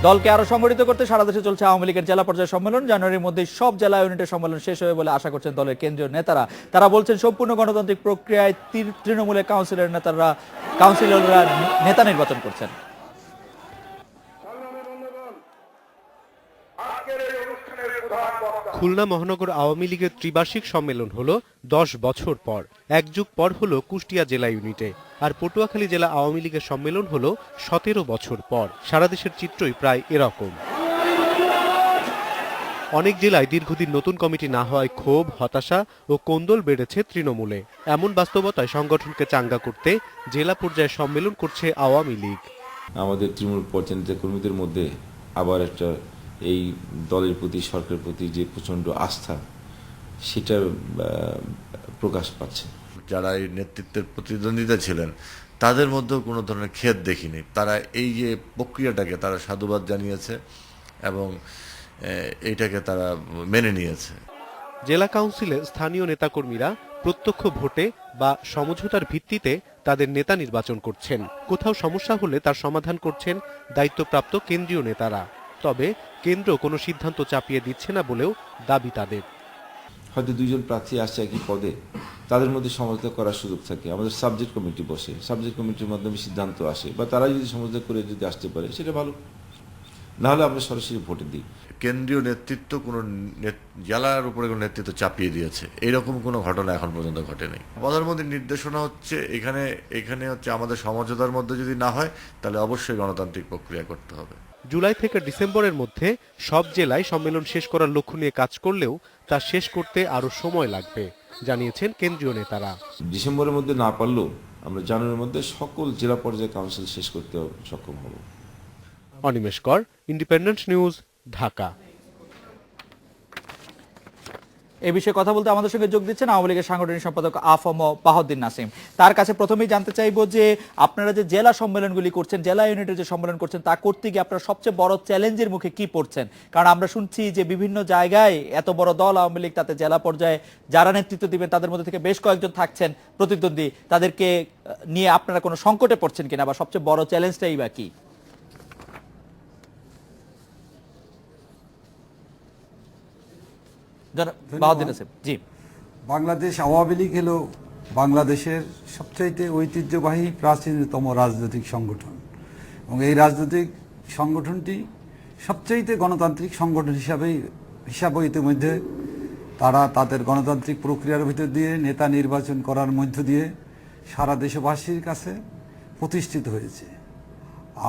দলকে আরো সংগঠিত করতে সারা দেশে চলছে আওয়ামী লীগের জেলা পর্যায়ে সম্মেলন। জানুয়ারির মধ্যে সব জেলা ইউনিটের সম্মেলন শেষ হবে বলে আশা করছেন দলের কেন্দ্রীয় নেতারা। তারা বলছেন সম্পূর্ণ গণতান্ত্রিক প্রক্রিয়ায় তৃণমূলের কাউন্সিলররা নেতা নির্বাচন করছেন। খুলনা মহানগর আওয়ামী লীগের ত্রিবার্ষিক সম্মেলন হলো 10 বছর পর। এক যুগ পর হলো কুষ্টিয়া জেলা ইউনিটে, আর পটুয়াখালী জেলা আওয়ামী লীগের সম্মেলন হলো 17 বছর পর। সারা দেশের চিত্রই প্রায় এরকম। অনেক জেলায় দীর্ঘদিন নতুন কমিটি না হওয়ায় ক্ষোভ, হতাশা ও কোন্দল বেড়েছে তৃণমূলে। এমন বাস্তবতায় সংগঠনকে চাঙ্গা করতে জেলা পর্যায়ে সম্মেলন করছে আওয়ামী লীগ। আমাদের তৃণমূল পর্যায়ের কর্মীদের মধ্যে আবার একটা এই দলের প্রতি, সরকারের প্রতি যে প্রচণ্ড আস্থা, সেটা প্রকাশ পাচ্ছে। যারা এই নেতৃত্বের প্রতিদ্বন্দ্বিতা ছিলেন তাদের মধ্যেও কোনো ধরনের খেদ দেখিনি। তারা এই যে প্রক্রিয়াটাকে তারা সাধুবাদ জানিয়েছে এবং এইটাকে তারা মেনে নিয়েছে। জেলা কাউন্সিলে স্থানীয় নেতাকর্মীরা প্রত্যক্ষ ভোটে বা সমঝোতার ভিত্তিতে তাদের নেতা নির্বাচন করছেন। কোথাও সমস্যা হলে তার সমাধান করছেন দায়িত্বপ্রাপ্ত কেন্দ্রীয় নেতারা। তবে কেন্দ্র কোনো সিদ্ধান্ত চাপিয়ে দিচ্ছে না বলেও দাবি তাদের। হয়তো দুইজন প্রার্থী আসছে একই পদে, তাদের মধ্যে সমঝোতা করার সুযোগ থাকে। আমাদের সাবজেক্ট কমিটি বসে, সাবজেক্ট কমিটির মাধ্যমে সিদ্ধান্ত আসে, বা তারা যদি সমঝোতা করে যদি আসতে পারে সেটা ভালো, না হলে আমরা সরাসরি ভোটে দিই। কেন্দ্রীয় নেতৃত্ব কোনো জেলার উপরে কোনো নেতৃত্ব চাপিয়ে দিয়েছে, এইরকম কোনো ঘটনা এখন পর্যন্ত ঘটেনি। প্রধানমন্ত্রীর নির্দেশনা হচ্ছে এখানে হচ্ছে আমাদের সমঝোতার মধ্যে যদি না হয় তাহলে অবশ্যই গণতান্ত্রিক প্রক্রিয়া করতে হবে। জুলাই থেকে ডিসেম্বরের মধ্যে সব জেলায় সম্মেলন শেষ করার লক্ষ্য নিয়ে কাজ করলেও তা শেষ করতে আরো সময় লাগবে, জানিয়েছেন কেন্দ্রীয় নেতারা। ডিসেম্বরের মধ্যে না পারলেও আমরা জানুয়ারির মধ্যে সকল জেলা পর্যায়ে কাউন্সিল শেষ করতে সক্ষম হব। অনিমেষ কর, ইন্ডিপেন্ডেন্ট নিউজ, ঢাকা। এই বিষয়ে কথা বলতে আমাদের সঙ্গে যোগ দিচ্ছেন আওয়ামী লীগের সাংগঠনিক সম্পাদক আফম বাহাউদ্দিন নাসিম। তার কাছে প্রথমেই জানতে চাইবো যে আপনারা যে জেলা সম্মেলনগুলি করছেন, জেলা ইউনিটের যে সম্মেলন করছেন, তা করতে গিয়ে আপনারা সবচেয়ে বড় চ্যালেঞ্জের মুখে কি পড়ছেন? কারণ আমরা শুনছি যে বিভিন্ন জায়গায় এত বড় দল আওয়ামী লীগ, তাতে জেলা পর্যায়ে যারা নেতৃত্ব দিবেন তাদের মধ্যে থেকে বেশ কয়েকজন থাকছেন প্রতিদ্বন্দ্বী, তাদেরকে নিয়ে আপনারা কোনো সংকটে পড়ছেন কিনা, বা সবচেয়ে বড় চ্যালেঞ্জটাই বা কি? জি, বাংলাদেশ আওয়ামী লীগ হলো বাংলাদেশের সবচাইতে ঐতিহ্যবাহী প্রাচীনতম রাজনৈতিক সংগঠন, এবং এই রাজনৈতিক সংগঠনটি সবচাইতে গণতান্ত্রিক সংগঠন হিসাবে ইতিমধ্যে তারা তাদের গণতান্ত্রিক প্রক্রিয়ার ভিতর দিয়ে নেতা নির্বাচন করার মধ্য দিয়ে সারা দেশবাসীর কাছে প্রতিষ্ঠিত হয়েছে।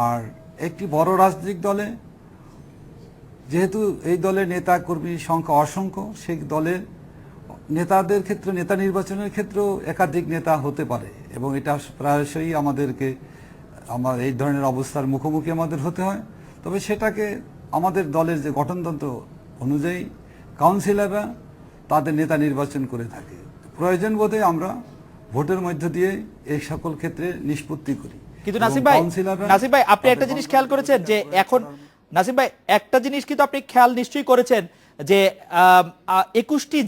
আর একটি বড় রাজনৈতিক দলে, যেহেতু এই দলের নেতা কর্মীর সংখ্যা অসংখ্য, সেই দলের নেতাদের ক্ষেত্রে, নেতা নির্বাচনের ক্ষেত্রেও একাধিক নেতা হতে পারে, এবং এটা প্রায়শই আমার এই ধরনের অবস্থার মুখোমুখি আমাদের হতে হয়। তবে সেটাকে আমাদের দলের যে গঠনতন্ত্র অনুযায়ী কাউন্সিলররা তাদের নেতা নির্বাচন করে থাকে। প্রয়োজন বোধে আমরা ভোটের মধ্য দিয়ে এই সকল ক্ষেত্রে নিষ্পত্তি করি। কিন্তু নাসিম ভাই আপনি একটা জিনিস খেয়াল করেছেন যে এখন, নাসিম ভাই একটা জিনিস কিন্তু আপনি খেয়াল নিশ্চয়ই করেছেন যে 21টি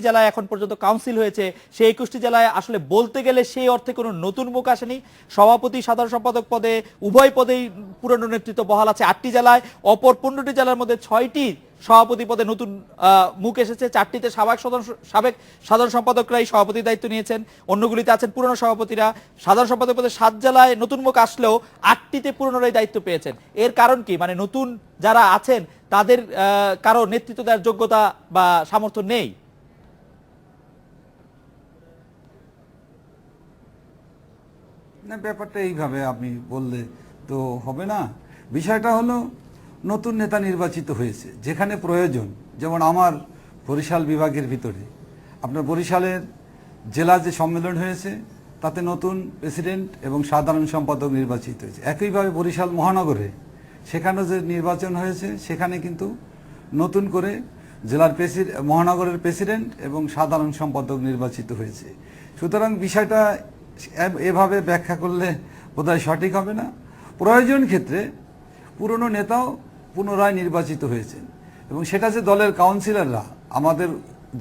জেলায় এখন পর্যন্ত কাউন্সিল হয়েছে, সেই 21টি জেলায় আসলে বলতে গেলে সেই অর্থে কোনো নতুন মুখ আসেনি। সভাপতি, সাধারণ সম্পাদক পদে উভয় পদেই পুরনো নেতৃত্ব বহাল আছে 8টি জেলায়। অপর 15টি জেলার মধ্যে 6টি সভাপতি পদে নতুন মুখ এসেছে, 4টিতে সাবেক সাধারণ সম্পাদকরাই সভাপতির দায়িত্ব নিয়েছেন, অন্যগুলিতে আছেন পুরনো সভাপতিরা। সাধারণ সম্পাদক পদে 7 জেলায় নতুন মুখ আসলেও 8টিতে পুরনোরাই দায়িত্ব পেয়েছেন। এর কারণ কি? মানে নতুন যারা আছেন তাদের কারো নেতৃত্ব দেওয়ার যোগ্যতা বা সামর্থ্য নেই? না, ব্যাপারটা এইভাবে আপনি বললে তো হবে না। বিষয়টা হলো নতুন নেতা নির্বাচিত হয়েছে যেখানে প্রয়োজন। যেমন আমার বরিশাল বিভাগের ভিতরে আপনার বরিশালের জেলা যে সম্মেলন হয়েছে তাতে নতুন প্রেসিডেন্ট এবং সাধারণ সম্পাদক নির্বাচিত হয়েছে। একইভাবে বরিশাল মহানগরে সেখানে যে নির্বাচন হয়েছে সেখানে কিন্তু নতুন করে জেলার মহানগরের প্রেসিডেন্ট এবং সাধারণ সম্পাদক নির্বাচিত হয়েছে। সুতরাং বিষয়টা এভাবে ব্যাখ্যা করলে বোধহয় সঠিক হবে না। প্রয়োজন ক্ষেত্রে পুরনো নেতাও পুনরায় নির্বাচিত হয়েছেন, এবং সেটা যে দলের কাউন্সিলররা, আমাদের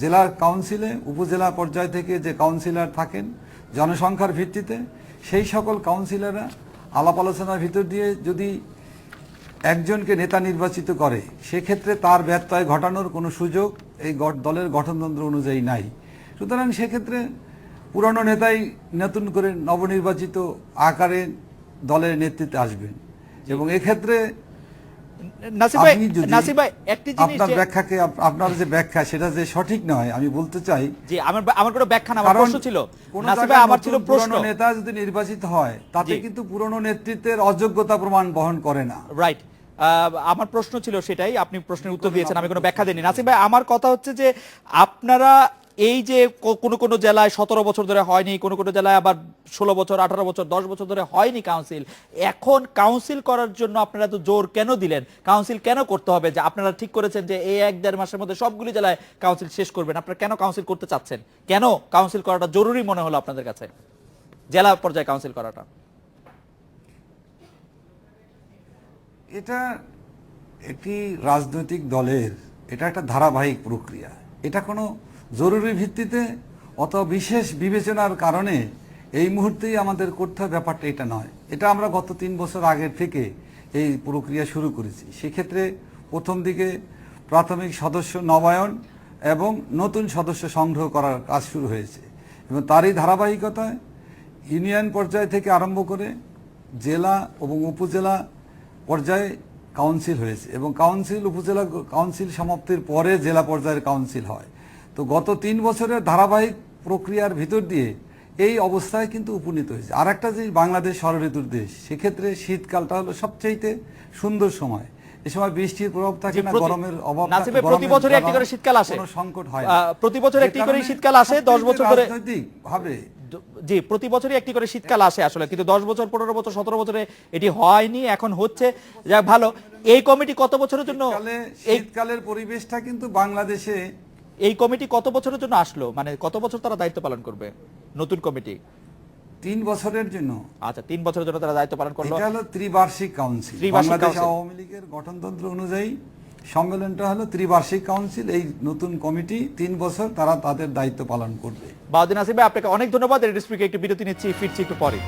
জেলা কাউন্সিলে উপজেলা পর্যায় থেকে যে কাউন্সিলর থাকেন জনসংখ্যার ভিত্তিতে, সেই সকল কাউন্সিলররা আলাপ আলোচনার ভিতর দিয়ে যদি একজনকে নেতা নির্বাচিত করে, সেক্ষেত্রে তার ব্যত্যয় ঘটানোর কোনো সুযোগ এই দলের গঠনতন্ত্র অনুযায়ী নাই। সুতরাং সেক্ষেত্রে পুরনো নেতাই নতুন করে নবনির্বাচিত আকারে দলের নেতৃত্বে আসবেন। এবং এক্ষেত্রে নাসিব ভাই একটি জিনিস আপনার ব্যাখ্যাকে আপনার যে ব্যাখ্যা সেটা যে সঠিক নয় আমি বলতে চাই। জি, আমার কোনো ব্যাখ্যা না, আমার প্রশ্ন ছিল। নাসিব ভাই, আমার ছিল প্রশ্ন, পুরনো নেতা যদি নির্বাচিত হয় তাতে কিন্তু পুরনো নেতৃত্বের অযোগ্যতা প্রমাণ বহন করে না। রাইট, আমার প্রশ্ন ছিল সেটাই, আপনি প্রশ্নের উত্তর দিয়েছেন, আমি কোনো ব্যাখ্যা দিইনি। নাসিব ভাই, আমার কথা হচ্ছে যে আপনারা এই যে কোনো কোনো জেলায় 17 বছর ধরে হয়নি, কোনো কোনো জেলায় আবার 16 বছর 18 বছর 10 বছর ধরে হয়নি কাউন্সিল, এখন কাউন্সিল করার জন্য আপনারা তো জোর কেন দিলেন? কাউন্সিল কেন করতে হবে? যে আপনারা ঠিক করেছেন যে এই 1-1.5 মাসের মধ্যে সবগুলি জেলায় কাউন্সিল শেষ করবেন, আপনারা কেন কাউন্সিল করতে চাচ্ছেন? কেন কাউন্সিল করাটা জরুরি মনে হলো আপনাদের কাছে, জেলা পর্যায়ে কাউন্সিল করাটা? এটা একটি রাজনৈতিক দলের এটা একটা ধারাবাহিক প্রক্রিয়া। এটা কোনো জরুরি ভিত্তিতে অত বিশেষ বিবেচনার কারণে এই মুহূর্তেই আমাদের করতে হবে ব্যাপারটা এটা নয়। এটা আমরা গত 3 বছর আগের থেকে এই প্রক্রিয়া শুরু করেছি। সেক্ষেত্রে প্রথম দিকে প্রাথমিক সদস্য নবায়ন এবং নতুন সদস্য সংগ্রহ করার কাজ শুরু হয়েছে এবং তারই ধারাবাহিকতায় ইউনিয়ন পর্যায় থেকে আরম্ভ করে জেলা এবং উপজেলা পর্যায়ে কাউন্সিল হয়েছে এবং উপজেলা কাউন্সিল সমাপ্তির পরে জেলা পর্যায়ের কাউন্সিল হয়। তো গত 3 বছরের ধারাবাহিক প্রক্রিয়ার ভিতর দিয়ে এই অবস্থায় কিন্তু উপনীত হয়েছে। আর একটা যে বাংলাদেশ ষড়ঋতুর দেশ, সেক্ষেত্রে শীতকালটা হলো সবচাইতে সুন্দর সময়। এই সময় বৃষ্টির প্রভাব থাকে না, গরমের অভাব থাকে না, প্রতি বছরই একটি করে শীতকাল আসে, কোনো সংকট হয় না। প্রতি বছর একটি করে শীতকাল আসে 10 বছর ধরে। রাজনৈতিক ভাবে জি, প্রতি বছরই একটি করে শীতকাল আসে আসলে, কিন্তু 10 বছর 15 বছর 17 বছরে এটি হয়নি, এখন হচ্ছে। যাক, ভালো। এই কমিটি কত বছরের জন্য, শীতকালের পরিবেশটা কিন্তু বাংলাদেশে, এই কমিটি কত বছরের জন্য আসলো, মানে কত বছর তারা দায়িত্ব পালন করবে নতুন কমিটি? 3 বছরের জন্য। আচ্ছা, 3 বছরের জন্য তারা দায়িত্ব পালন করলো। এটা হলো ত্রিবার্ষিক কাউন্সিল। বাংলাদেশ আওয়ামী লীগের গঠনতন্ত্র অনুযায়ী সম্মেলনটা হলো ত্রিবার্ষিক কাউন্সিল। এই নতুন কমিটি 3 বছর তারা তাদের দায়িত্ব পালন করবে। বাউদ্দিন নাসিব ভাই, আপনাকে অনেক ধন্যবাদ। রেড স্পিকে একটি বিরতি নিচ্ছি, ফিরছি একটু পরে।